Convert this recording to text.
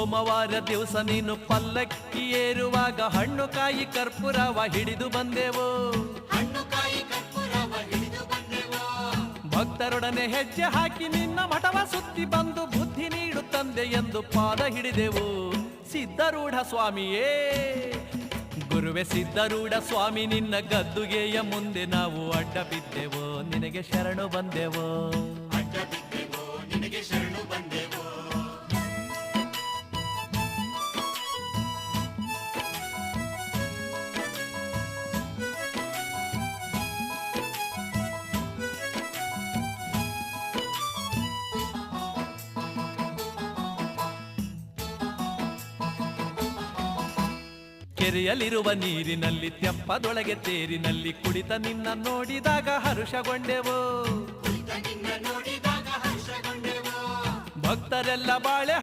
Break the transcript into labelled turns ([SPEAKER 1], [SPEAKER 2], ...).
[SPEAKER 1] ಸೋಮವಾರ ದಿವಸ ನೀನು ಪಲ್ಲಕ್ಕಿ ಏರುವಾಗ ಹಣ್ಣು ಕಾಯಿ ಕರ್ಪೂರವ ಹಿಡಿದು ಬಂದೆವು. ಭಕ್ತರೊಡನೆ ಹೆಜ್ಜೆ ಹಾಕಿ ನಿನ್ನ ಮಠವ ಸುತ್ತಿ ಬಂದು ಬುದ್ಧಿ ನೀಡು ತಂದೆ ಎಂದು ಪಾದ ಹಿಡಿದೆವು. ಸಿದ್ಧಾರೂಢ ಸ್ವಾಮಿಯೇ ಗುರುವೆ ಸಿದ್ಧಾರೂಢ ಸ್ವಾಮಿ, ನಿನ್ನ ಗದ್ದುಗೆಯ ಮುಂದೆ ನಾವು ಅಡ್ಡ ಬಿದ್ದೆವು, ನಿನಗೆ ಶರಣು ಬಂದೆವು. ಕೆರೆಯಲ್ಲಿರುವ ನೀರಿನಲ್ಲಿ ತೆಪ್ಪದೊಳಗೆ ತೇರಿನಲ್ಲಿ ಕುಳಿತ ನಿನ್ನ ನೋಡಿದಾಗ ಹರುಷಗೊಂಡೆವು. ಭಕ್ತರೆಲ್ಲ ಬಾಳೆ